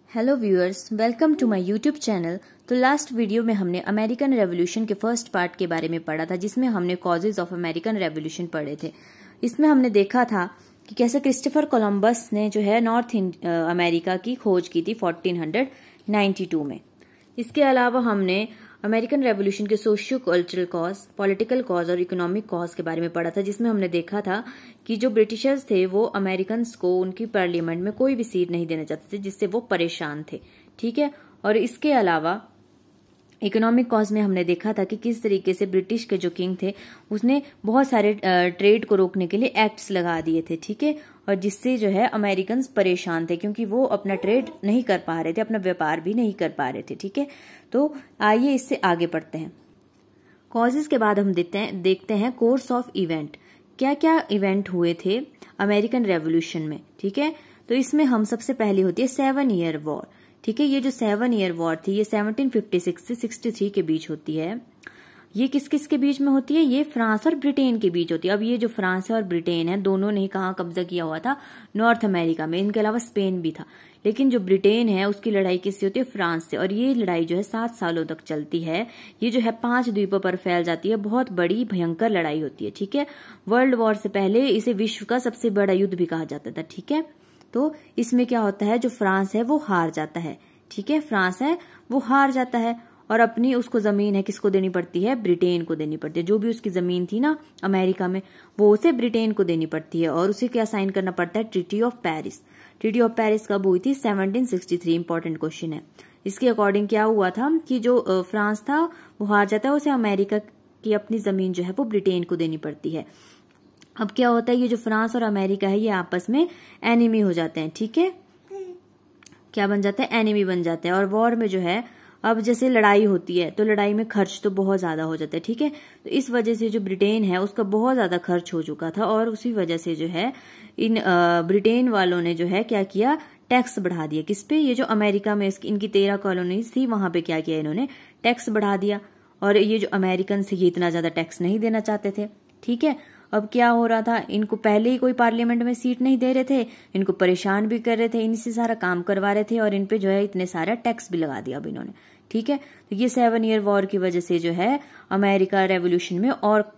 Hello viewers, welcome to my YouTube channel. तो last video में हमने अमेरिकन रेवोल्यूशन के फर्स्ट पार्ट के बारे में पढ़ा था, जिसमें हमने कॉजेज ऑफ अमेरिकन रेवोल्यूशन पढ़े थे। इसमें हमने देखा था कि कैसे क्रिस्टोफर कोलंबस ने जो है नॉर्थ अमेरिका की खोज की थी 1492 में। इसके अलावा हमने अमेरिकन रेवोल्यूशन के socio cultural cause, political cause और इकोनॉमिक कॉज के बारे में पढ़ा था, जिसमें हमने देखा था कि जो ब्रिटिशर्स थे वो अमेरिकन को उनकी पार्लियामेंट में कोई भी सीट नहीं देना चाहते थे, जिससे वो परेशान थे। ठीक है। और इसके अलावा इकोनॉमिक कॉज में हमने देखा था कि किस तरीके से ब्रिटिश के जो किंग थे उसने बहुत सारे ट्रेड को रोकने के लिए एक्ट्स लगा दिए थे। ठीक है। और जिससे जो है अमेरिकन परेशान थे, क्योंकि वो अपना ट्रेड नहीं कर पा रहे थे, अपना व्यापार भी नहीं कर पा रहे थे। ठीक है। तो आइए इससे आगे बढ़ते हैं। कॉजेज के बाद हम देखते हैं कोर्स ऑफ इवेंट, क्या क्या इवेंट हुए थे अमेरिकन रेवोल्यूशन में। ठीक है। तो इसमें हम सबसे पहले होती है 7 ईयर वॉर। ठीक है। ये जो 7 ईयर वॉर थी ये 1756 से 63 के बीच होती है। ये किस किस के बीच में होती है? ये फ्रांस और ब्रिटेन के बीच होती है। अब ये जो फ्रांस है और ब्रिटेन है, दोनों ने कहाँ कब्जा किया हुआ था? नॉर्थ अमेरिका में। इनके अलावा स्पेन भी था। लेकिन जो ब्रिटेन है उसकी लड़ाई किससे होती है? फ्रांस से। और ये लड़ाई जो है 7 सालों तक चलती है। ये जो है 5 द्वीपों पर फैल जाती है। बहुत बड़ी भयंकर लड़ाई होती है। ठीक है। वर्ल्ड वॉर से पहले इसे विश्व का सबसे बड़ा युद्ध भी कहा जाता था। ठीक है। तो इसमें क्या होता है, जो फ्रांस है वो हार जाता है। ठीक है। फ्रांस है वो हार जाता है और अपनी उसको जमीन है किसको देनी पड़ती है? ब्रिटेन को देनी पड़ती है। जो भी उसकी जमीन थी ना अमेरिका में, वो उसे ब्रिटेन को देनी पड़ती है। और उसे क्या साइन करना पड़ता है? Treaty of Paris. Treaty of Paris कब हुई थी? 1763। इंपॉर्टेंट क्वेश्चन है। इसके अकॉर्डिंग क्या हुआ था कि जो फ्रांस था वो हार जाता है, उसे अमेरिका की अपनी जमीन जो है वो ब्रिटेन को देनी पड़ती है। अब क्या होता है, ये जो फ्रांस और अमेरिका है ये आपस में एनिमी हो जाते हैं। ठीक है। क्या बन जाते हैं? एनिमी बन जाते हैं। और वॉर में जो है, अब जैसे लड़ाई होती है तो लड़ाई में खर्च तो बहुत ज्यादा हो जाता है। ठीक है। तो इस वजह से जो ब्रिटेन है उसका बहुत ज्यादा खर्च हो चुका था और उसी वजह से जो है इन ब्रिटेन वालों ने जो है क्या किया? टैक्स बढ़ा दिया। किस पे? ये जो अमेरिका में इनकी 13 कॉलोनीज थी वहां पे क्या किया इन्होंने? टैक्स बढ़ा दिया। और ये जो अमेरिकन से ये इतना ज्यादा टैक्स नहीं देना चाहते थे। ठीक है। अब क्या हो रहा था, इनको पहले ही कोई पार्लियामेंट में सीट नहीं दे रहे थे, इनको परेशान भी कर रहे थे, इनसे सारा काम करवा रहे थे और इन पे जो है इतने सारा टैक्स भी लगा दिया अब इन्होंने। ठीक है। तो ये 7 ईयर वॉर की वजह से जो है अमेरिका रेवोल्यूशन में और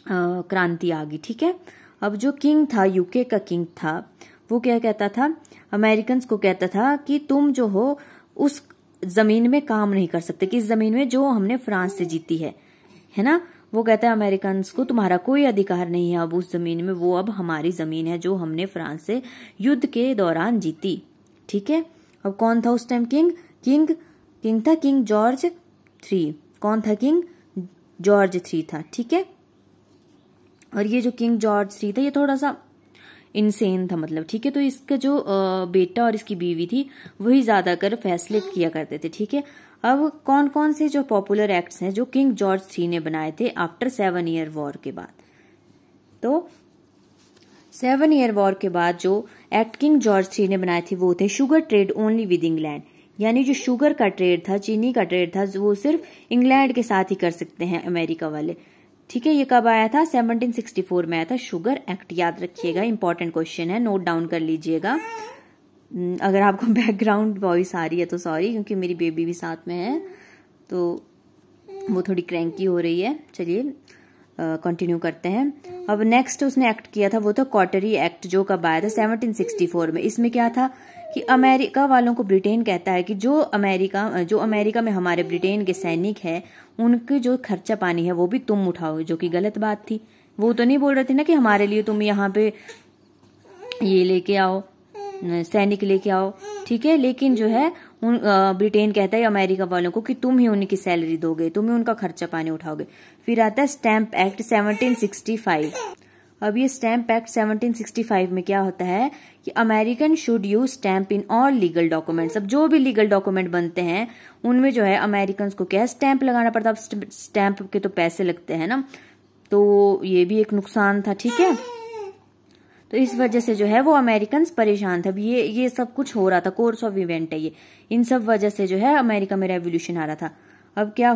क्रांति आ गई। ठीक है। अब जो किंग था, यूके का किंग था, वो क्या कहता था? अमेरिकन को कहता था कि तुम जो हो उस जमीन में काम नहीं कर सकते, किस जमीन में? जो हमने फ्रांस से जीती है ना। वो कहता है अमेरिकन को तुम्हारा कोई अधिकार नहीं है अब उस जमीन में, वो अब हमारी जमीन है जो हमने फ्रांस से युद्ध के दौरान जीती। ठीक है। अब कौन था उस टाइम किंग? किंग था किंग जॉर्ज 3। कौन था किंग? जॉर्ज 3 था। ठीक है। और ये जो किंग जॉर्ज 3 था ये थोड़ा सा इनसेन था, मतलब। ठीक है। तो इसका जो बेटा और इसकी बीवी थी वही ज्यादातर फैसले किया करते थे। ठीक है। अब कौन कौन से जो पॉपुलर एक्ट्स हैं जो किंग जॉर्ज 3 ने बनाए थे आफ्टर 7 ईयर वॉर के बाद? तो 7 ईयर वॉर के बाद जो एक्ट किंग जॉर्ज 3 ने बनाए थे वो थे sugar trade only with England. यानी जो शुगर का ट्रेड था, चीनी का ट्रेड था, वो सिर्फ इंग्लैंड के साथ ही कर सकते हैं अमेरिका वाले। ठीक है। ये कब आया था? 1764 में आया था शुगर एक्ट। याद रखिएगा, इंपॉर्टेंट क्वेश्चन है, नोट डाउन कर लीजिएगा। अगर आपको बैकग्राउंड वॉइस आ रही है तो सॉरी, क्योंकि मेरी बेबी भी साथ में है तो वो थोड़ी क्रैंकी हो रही है। चलिए कंटिन्यू करते हैं। अब नेक्स्ट उसने एक्ट किया था वो तो कॉटरी एक्ट, जो कब आया था? 1764 में। इसमें क्या था कि अमेरिका वालों को ब्रिटेन कहता है कि जो अमेरिका में हमारे ब्रिटेन के सैनिक है उनकी जो खर्चा पानी है वो भी तुम उठाओ, जो कि गलत बात थी। वो तो नहीं बोल रहे थे ना कि हमारे लिए तुम यहाँ पे ये लेके आओ, सैनिक लेके आओ। ठीक है। लेकिन जो है ब्रिटेन कहता है अमेरिका वालों को कि तुम ही उनकी सैलरी दोगे, तुम ही उनका खर्चा पानी उठाओगे। फिर आता है स्टैंप एक्ट 1765। अब ये स्टैंप एक्ट 1765 में क्या होता है कि American should use stamp in all legal documents. अब जो भी लीगल डॉक्यूमेंट बनते हैं उनमें जो है अमेरिकन को क्या स्टैंप लगाना पड़ता है। अब स्टैंप के तो पैसे लगते हैं ना, तो ये भी एक नुकसान था। ठीक है। तो इस वजह से जो है वो अमेरिकन परेशान थे। अब ये सब कुछ हो रहा था, कोर्स ऑफ इवेंट है ये। इन सब वजह से जो है अमेरिका में रेवोल्यूशन आ रहा था। अब क्या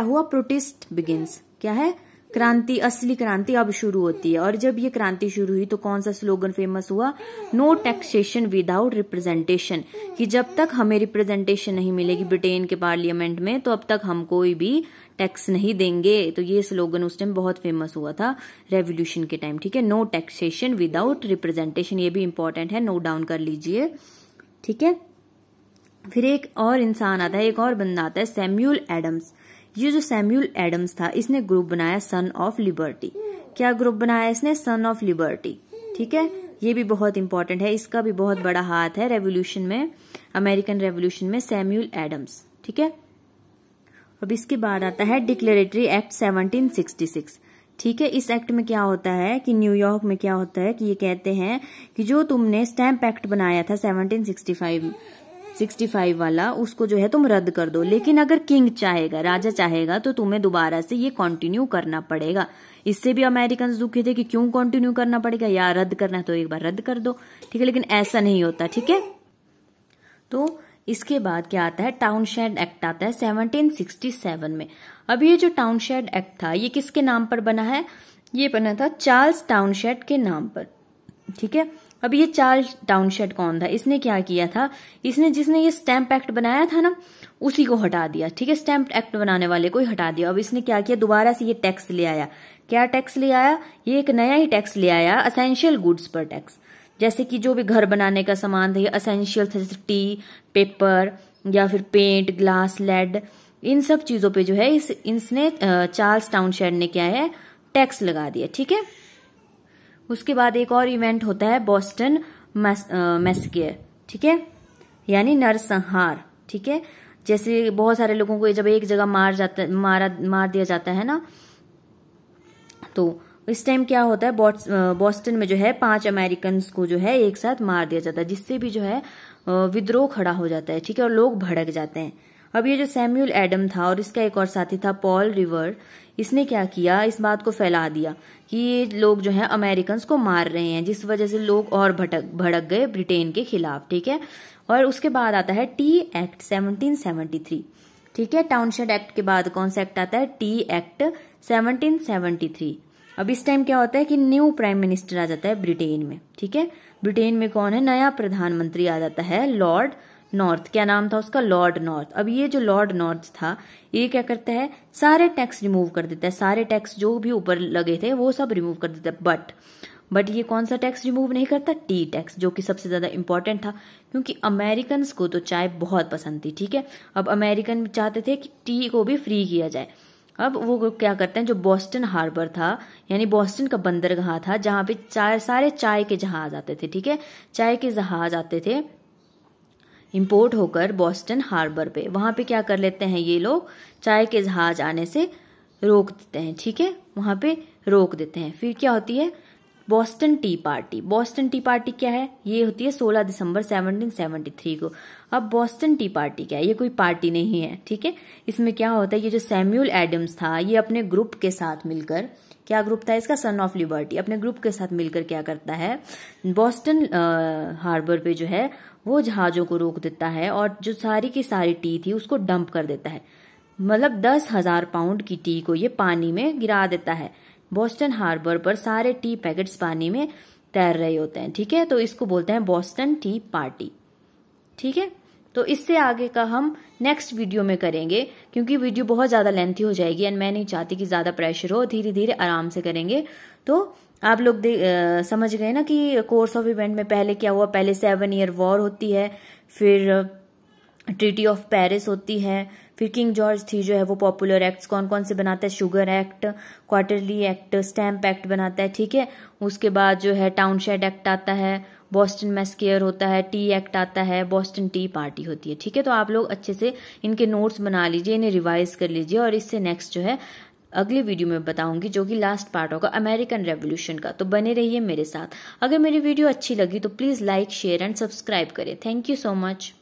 हुआ? Protest begins. क्या है? क्रांति, असली क्रांति अब शुरू होती है। और जब ये क्रांति शुरू हुई तो कौन सा स्लोगन फेमस हुआ? नो टैक्सेशन विदाउट रिप्रेजेंटेशन, कि जब तक हमें रिप्रेजेंटेशन नहीं मिलेगी ब्रिटेन के पार्लियामेंट में तो अब तक हम कोई भी टैक्स नहीं देंगे। तो ये स्लोगन उस टाइम बहुत फेमस हुआ था रेवोल्यूशन के टाइम, ठीक है। नो टैक्सेशन विदाउट रिप्रेजेंटेशन, ये भी इंपॉर्टेंट है, नोट डाउन कर लीजिए, ठीक है। फिर एक और इंसान आता है, एक और बंदा आता है, सैमुअल एडम्स। ये जो सैमुअल एडम्स था इसने ग्रुप बनाया सन ऑफ लिबर्टी। क्या ग्रुप बनाया इसने? सन ऑफ लिबर्टी, ठीक है। ये भी बहुत इंपॉर्टेंट है, इसका भी बहुत बड़ा हाथ है रेवोल्यूशन में, अमेरिकन रेवोल्यूशन में, सैमुअल एडम्स, ठीक है। अब इसके बाद आता है डिक्लेरेटरी एक्ट 1766, ठीक है। इस एक्ट में क्या होता है कि न्यूयॉर्क में क्या होता है कि ये कहते हैं कि जो तुमने स्टैम्प एक्ट बनाया था 1765 वाला, उसको जो है तुम रद्द कर दो, लेकिन अगर किंग चाहेगा, राजा चाहेगा, तो तुम्हें दोबारा से ये कंटिन्यू करना पड़ेगा। इससे भी अमेरिकन दुखी थे कि क्यों कंटिन्यू करना पड़ेगा, या रद्द करना है तो एक बार रद्द कर दो, ठीक है। लेकिन ऐसा नहीं होता, ठीक है। तो इसके बाद क्या आता है? टाउनशेड एक्ट आता है 1767 में। अब ये जो टाउनशेड एक्ट था ये किसके नाम पर बना है? ये बना था चार्ल्स टाउनशेड के नाम पर, ठीक है। अब ये चार्ल्स टाउनशेड कौन था? इसने क्या किया था? जिसने ये स्टैम्प एक्ट बनाया था ना, उसी को हटा दिया, ठीक है। स्टैम्प एक्ट बनाने वाले को ही हटा दिया। अब इसने क्या किया? दोबारा से ये टैक्स ले आया। क्या टैक्स ले आया? ये एक नया ही टैक्स ले आया, असेंशियल गुड्स पर टैक्स। जैसे कि जो भी घर बनाने का सामान था, ये असेंशियल था, जैसे टी, पेपर या फिर पेंट, ग्लास, लेड, इन सब चीजों पे जो है इसने चार्ल्स टाउनशेड ने क्या है? टैक्स लगा दिया, ठीक है। उसके बाद एक और इवेंट होता है बोस्टन मैसेकर, ठीक है, यानी नरसंहार, ठीक है। जैसे बहुत सारे लोगों को जब एक जगह मार दिया जाता है ना, तो इस टाइम क्या होता है? बोस्टन में जो है 5 अमेरिकन को जो है एक साथ मार दिया जाता है, जिससे भी जो है विद्रोह खड़ा हो जाता है, ठीक है, और लोग भड़क जाते हैं। अब ये जो सैमुअल एडम था और इसका एक और साथी था पॉल रिवर, इसने क्या किया? इस बात को फैला दिया कि ये लोग जो है अमेरिकन को मार रहे हैं, जिस वजह से लोग और भड़क गए ब्रिटेन के खिलाफ, ठीक है। और उसके बाद आता है टी एक्ट 1773, ठीक है। टाउनशेड एक्ट के बाद कौन सा एक्ट आता है? T act 1773। अब इस टाइम क्या होता है कि न्यू प्राइम मिनिस्टर आ जाता है ब्रिटेन में, ठीक है। ब्रिटेन में कौन है? नया प्रधानमंत्री आ जाता है, लॉर्ड नॉर्थ। क्या नाम था उसका? Lord north. अब ये जो लॉर्ड नॉर्थ था ये क्या करता है? सारे टैक्स रिमूव कर देता है, सारे टैक्स जो भी ऊपर लगे थे वो सब रिमूव कर देता है। बट ये कौन सा टैक्स रिमूव नहीं करता? टी टैक्स, जो कि सबसे ज्यादा इंपॉर्टेंट था, क्योंकि अमेरिकन को तो चाय बहुत पसंद थी, ठीक है। अब अमेरिकन चाहते थे कि टी को भी फ्री किया जाए। अब वो क्या करते हैं? जो बोस्टन हार्बर था, यानी बोस्टन का बंदरगाह था, जहां पे सारे चाय के जहाज आते थे, ठीक है। चाय के जहाज आते थे इंपोर्ट होकर बोस्टन हार्बर पे, वहां पे क्या कर लेते हैं ये लोग? चाय के जहाज आने से रोक देते हैं, ठीक है, वहां पे रोक देते हैं। फिर क्या होती है? Boston T party. Boston T party क्या है? ये होती है 16 दिसंबर 1773 को। अब बोस्टन टी पार्टी क्या है? ये कोई पार्टी नहीं है, ठीक है। इसमें क्या होता है? ये जो सैमुअल एडम्स था ये अपने ग्रुप के साथ मिलकर, क्या ग्रुप था इसका? Son of liberty. अपने ग्रुप के साथ मिलकर क्या करता है? बोस्टन हार्बर पे जो है वो जहाजों को रोक देता है और जो सारी की सारी टी थी उसको डंप कर देता है। मतलब 10,000 पाउंड की टी को ये पानी में गिरा देता है। बोस्टन हार्बर पर सारे टी पैकेट्स पानी में तैर रहे होते हैं, ठीक है। तो इसको बोलते हैं बोस्टन टी पार्टी, ठीक है। तो इससे आगे का हम नेक्स्ट वीडियो में करेंगे, क्योंकि वीडियो बहुत ज्यादा लेंथी हो जाएगी एंड मैं नहीं चाहती कि ज्यादा प्रेशर हो, धीरे धीरे आराम से करेंगे। तो आप लोग समझ गए ना कि कोर्स ऑफ इवेंट में पहले क्या हुआ? पहले 7 ईयर वॉर होती है, फिर ट्रीटी ऑफ पेरिस होती है, फिर किंग जॉर्ज थी जो है वो पॉपुलर एक्ट्स कौन कौन से बनाता है? Sugar act, quarterly act, stamp act बनाता है, ठीक है। उसके बाद जो है टाउनशेड एक्ट आता है, बोस्टन मैसेकर होता है, टी एक्ट आता है, बोस्टन टी पार्टी होती है, ठीक है। तो आप लोग अच्छे से इनके नोट्स बना लीजिए, इन्हें रिवाइज कर लीजिए और इससे नेक्स्ट जो है अगली वीडियो में बताऊंगी, जो कि लास्ट पार्ट होगा अमेरिकन रेवोल्यूशन का। तो बने रहिए मेरे साथ। अगर मेरी वीडियो अच्छी लगी तो please like, share and subscribe करें। Thank you so much.